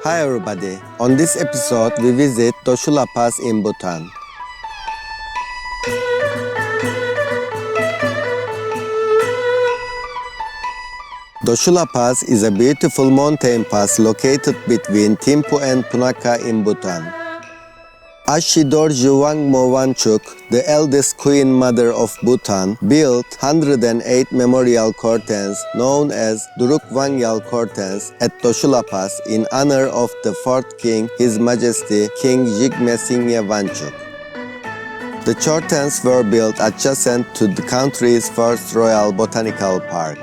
Hi everybody, on this episode we visit Dochula Pass in Bhutan. Dochula Pass is a beautiful mountain pass located between Thimphu and Punakha in Bhutan. Dorje Wangmo Wanchuk, the eldest queen mother of Bhutan, built 108 memorial Chortens known as Duruk Wangyal Chortens at Dochula Pass in honor of the fourth king, His Majesty King Jigme Singye Wanchuk. The Chortens were built adjacent to the country's first royal botanical park.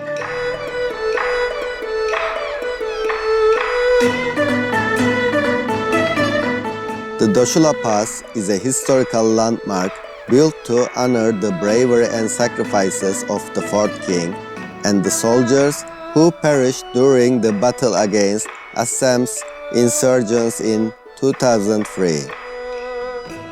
The Dochula Pass is a historical landmark built to honor the bravery and sacrifices of the fourth king and the soldiers who perished during the battle against Assam's insurgents in 2003.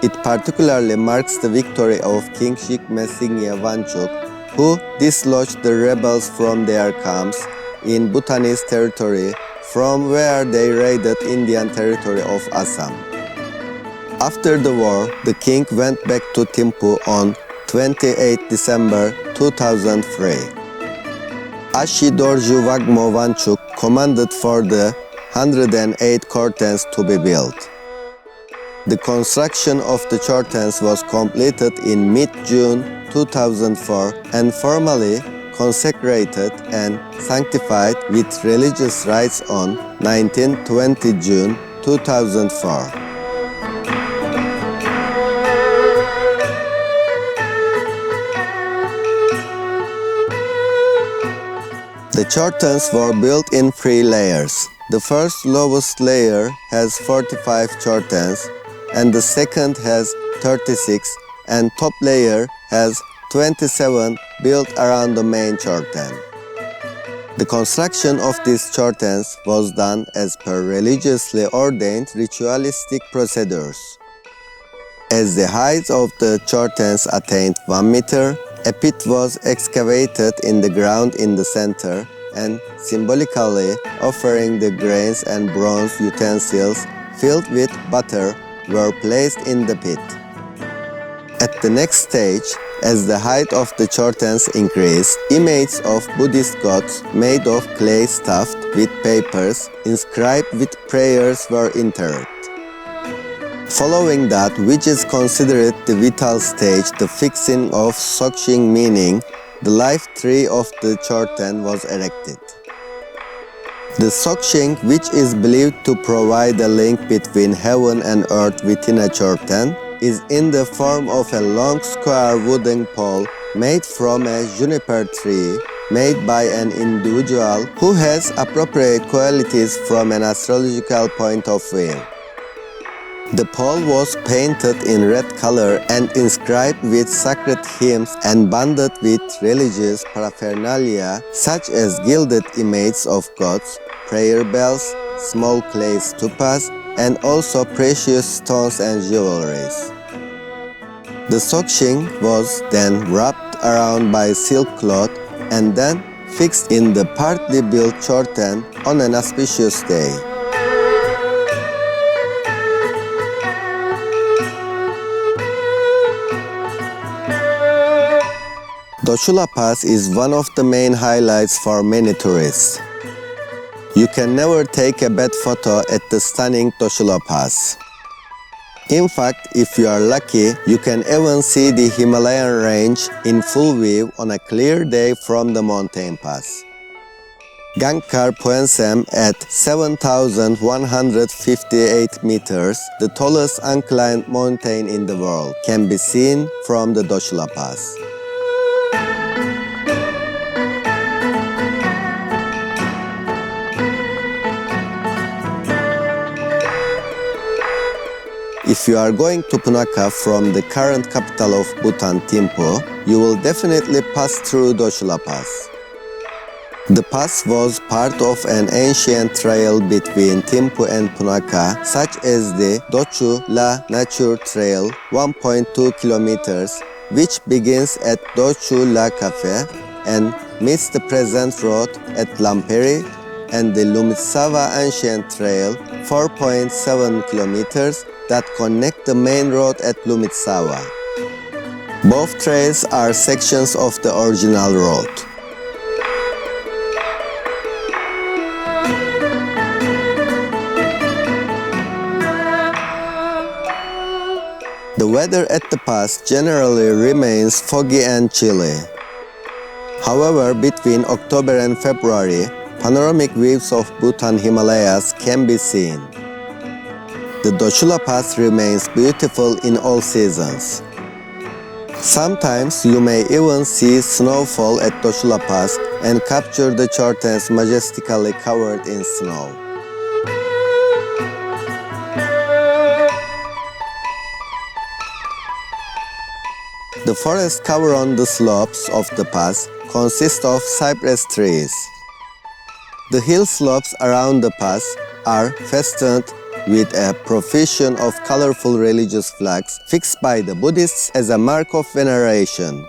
It particularly marks the victory of King Jigme Singye Wanchuk, who dislodged the rebels from their camps in Bhutanese territory from where they raided Indian territory of Assam. After the war, the king went back to Thimphu on 28 December 2003. Dorje Wangmo Wanchuk commanded for the 108 Chortens to be built. The construction of the Chortens was completed in mid-June 2004 and formally consecrated and sanctified with religious rites on 19-20 June 2004. The Chortens were built in 3 layers. The first lowest layer has 45 Chortens, and the second has 36, and top layer has 27 built around the main Chorten. The construction of these Chortens was done as per religiously ordained ritualistic procedures. As the height of the Chortens attained 1 meter, a pit was excavated in the ground in the center, and symbolically offering the grains and bronze utensils filled with butter were placed in the pit. At the next stage, as the height of the Chortens increased, images of Buddhist gods made of clay stuffed with papers inscribed with prayers were interred. Following that, which is considered the vital stage, the fixing of Sokshing, meaning the life tree of the Chorten, was erected. The Sokshing, which is believed to provide a link between heaven and earth within a Chorten, is in the form of a long square wooden pole made from a juniper tree made by an individual who has appropriate qualities from an astrological point of view. The pole was painted in red color and inscribed with sacred hymns and banded with religious paraphernalia such as gilded images of gods, prayer bells, small clay stupas, and also precious stones and jewelries. The Sokshing was then wrapped around by silk cloth and then fixed in the partly built Chorten on an auspicious day. Dochula Pass is one of the main highlights for many tourists. You can never take a bad photo at the stunning Dochula Pass. In fact, if you are lucky, you can even see the Himalayan range in full view on a clear day from the mountain pass. Gangkar Puensem at 7,158 meters, the tallest unclimbed mountain in the world, can be seen from the Dochula Pass. If you are going to Punakha from the current capital of Bhutan, Thimphu, you will definitely pass through Dochula Pass. The pass was part of an ancient trail between Thimphu and Punakha, such as the Dochula Nature Trail, 1.2 kilometers, which begins at Dochula Cafe and meets the present road at Lamperi and the Lumitsava Ancient Trail, 4.7 kilometers, that connect the main road at Lumitsava. Both trails are sections of the original road. The weather at the pass generally remains foggy and chilly. However, between October and February, panoramic views of Bhutan Himalayas can be seen. The Dochula Pass remains beautiful in all seasons. Sometimes you may even see snowfall at Dochula Pass and capture the Chortens majestically covered in snow. The forest cover on the slopes of the pass consists of cypress trees. The hill slopes around the pass are festooned with a profusion of colorful religious flags fixed by the Buddhists as a mark of veneration.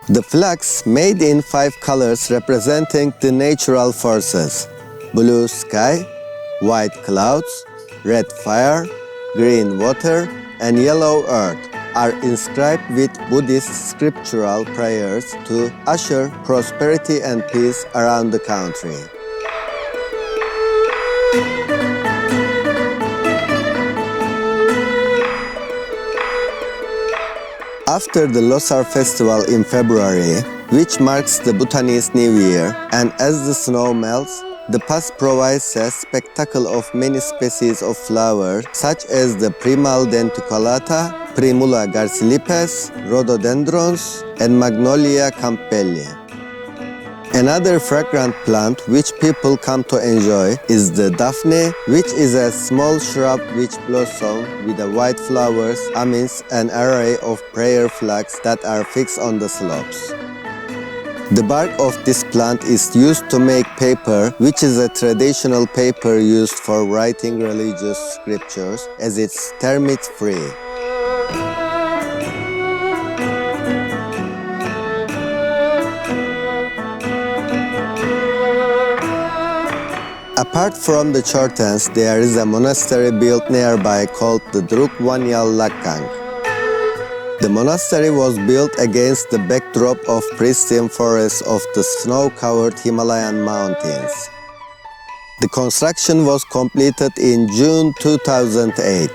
The flags made in 5 colors representing the natural forces: blue sky, white clouds, red fire, green water, and yellow earth, are inscribed with Buddhist scriptural prayers to usher prosperity and peace around the country. After the Losar festival in February, which marks the Bhutanese New Year, and as the snow melts, the pass provides a spectacle of many species of flowers such as the Primal denticulata, Primula garcilipes, rhododendrons, and Magnolia campbelli. Another fragrant plant which people come to enjoy is the daphne, which is a small shrub which blossoms with the white flowers amidst an array of prayer flags that are fixed on the slopes. The bark of this plant is used to make paper, which is a traditional paper used for writing religious scriptures, as it's termite-free. Apart from the Chortens, there is a monastery built nearby called the Druk Wanyal Lakkang. The monastery was built against the backdrop of pristine forests of the snow-covered Himalayan mountains. The construction was completed in June 2008.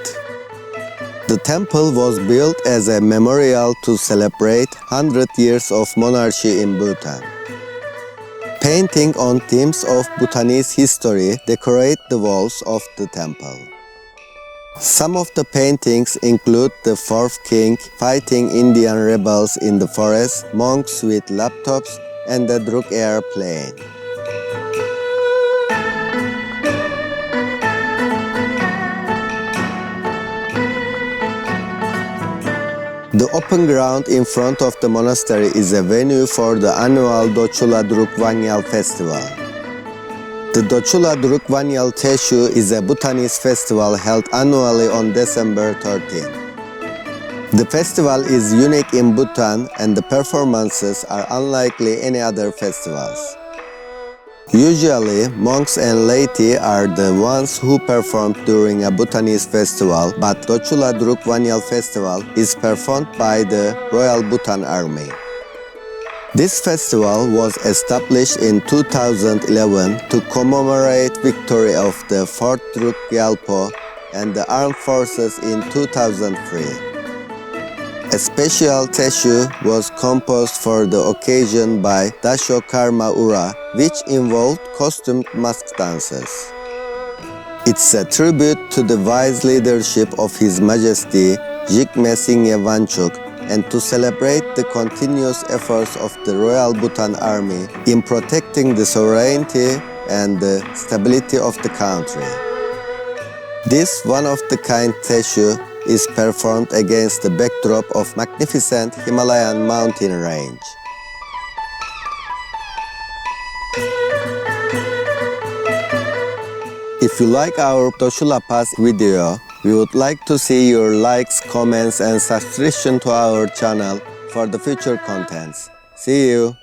The temple was built as a memorial to celebrate 100 years of monarchy in Bhutan. Painting on themes of Bhutanese history decorate the walls of the temple. Some of the paintings include the fourth king fighting Indian rebels in the forest, monks with laptops, and the Druk airplane. The open ground in front of the monastery is a venue for the annual Dochula Druk Festival. The Dochula Tshechu is a Bhutanese festival held annually on December 13. The festival is unique in Bhutan and the performances are unlike any other festivals. Usually, monks and laity are the ones who perform during a Bhutanese festival, but Dochula Festival is performed by the Royal Bhutan Army. This festival was established in 2011 to commemorate victory of the 4th Druk Gyalpo and the armed forces in 2003. A special Tshechu was composed for the occasion by Dasho Karma Ura, which involved costumed mask dances. It's a tribute to the wise leadership of His Majesty Jigme Singye Wangchuk and to celebrate the continuous efforts of the Royal Bhutan Army in protecting the sovereignty and the stability of the country. This one-of-the-kind Tshechu is performed against the backdrop of magnificent Himalayan mountain range. If you like our Dochula Pass video, we would like to see your likes, comments and subscription to our channel for the future contents. See you!